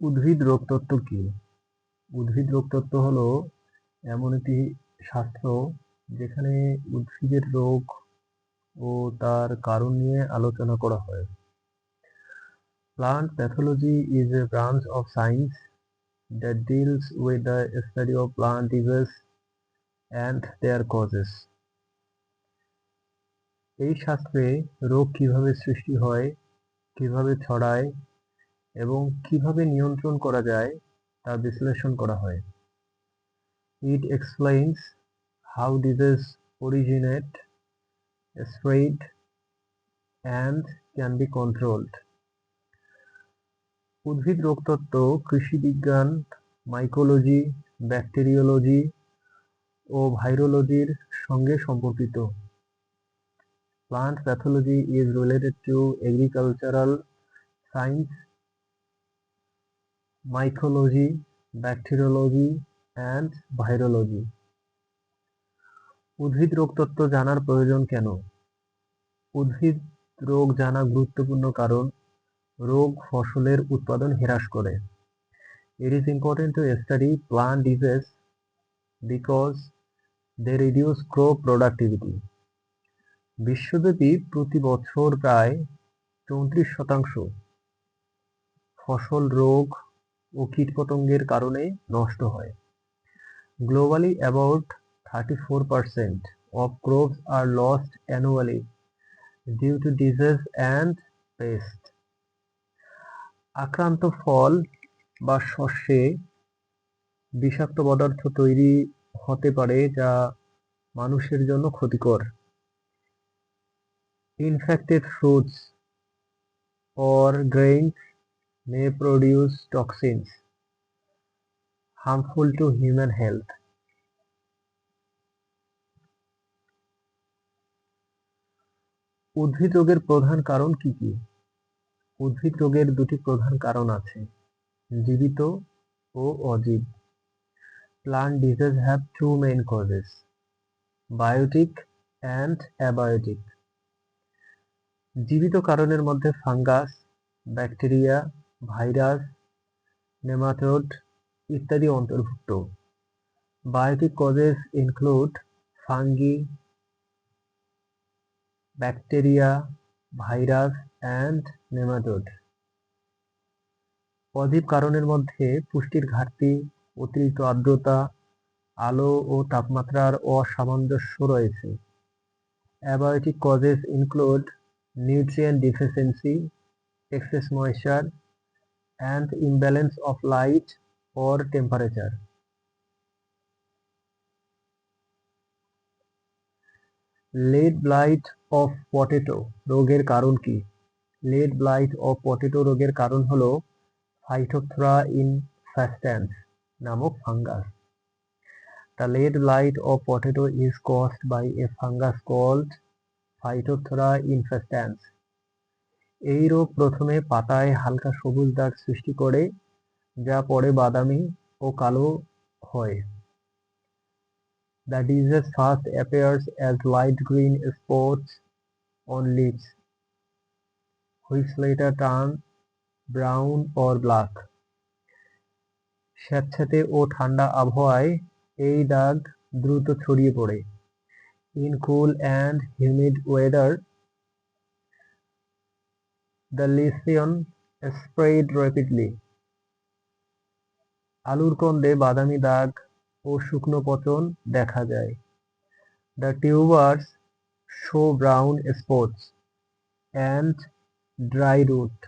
উদ্ভিদ রোগতত্ত্ব কি? উদ্ভিদ রোগতত্ত্ব হলো এমন একটি শাস্ত্র যেখানে উদ্ভিদের রোগ ও তার কারণ নিয়ে আলোচনা করা হয়। Plant pathology is a branch of science that deals with the study of plant diseases and their causes. এই শাস্ত্রে রোগ কিভাবে সৃষ্টি হয়, কিভাবে ছড়ায় এবং কিভাবে নিয়ন্ত্রণ করা যায় তা বিশ্লেষণ করা হয়। It explains how diseases originate, spread, and can be controlled. উদ্ভিদ রোগতত্ত্ব কৃষি বিজ্ঞান, মাইকোলজি, ব্যাকটেরিওলজি ও ভাইরোলজির সঙ্গে সম্পর্কিত। Plant pathology is related to agricultural science, mycology, bacteriology, and virology. উদ্ভিদ রোগতত্ত্ব জানার প্রয়োজন কেন? উদ্ভিদ রোগ জানা গুরুত্বপূর্ণ কারণ রোগ ফসলের উৎপাদন হ্রাস করে। It is important to study plant disease because they reduce crop productivity. বিশ্বব্যাপী প্রতি বছর প্রায় 34% ফসল রোগ ও কীটপতঙ্গের কারণে নষ্ট হয়। Globally, about 34% of crops are lost annually due to disease and pest. আক্রান্ত ফল বা শস্যে বিষাক্ত পদার্থ তৈরি হতে পারে যা মানুষের জন্য ক্ষতিকর। Infected fruits or grains may produce toxins harmful to human health. উদ্ভিদ রোগের প্রধান কারণ কি কি? উদ্ভিদ রোগের দুটি প্রধান কারণ আছে, জীবিত ও অজীব। Plant diseases have two main causes, biotic and abiotic. জীবিত কারণের মধ্যে ফাঙ্গাস, ব্যাকটেরিয়া, ভাইরাস, নেমাটোড ইত্যাদি অন্তর্ভুক্ত। Biotic causes include fungi, bacteria, virus, and nematode. অজীব কারণের মধ্যে পুষ্টির ঘাটতি, অতিরিক্ত আর্দ্রতা, আলো ও তাপমাত্রার অসামঞ্জস্য রয়েছে। Abiotic causes include nutrient deficiency, excess moisture, and imbalance of light or temperature. Lead blight of potato রোগের কারণ কি? Lead blight of potato রোগের কারণ হলো Phytophthora infestans নামক fungus. The lead blight of potato is caused by a fungus called Phytophthora infestans. এই রোগ প্রথমে পাতায় হালকা সবুজ দাগ সৃষ্টি করে যা পরে বাদামি ও কালো হয়। The disease first appears as light green spots on leaves, which later turn brown or black. স্যাঁতসেঁতে ও ঠান্ডা আবহাওয়ায় এই দাগ দ্রুত ছড়িয়ে পড়ে। In cool and humid weather, the lesion spread rapidly. আলুর কন্দে বাদামি দাগ ও শুকনো পচন দেখা যায়। The tubers show brown spots and dry root.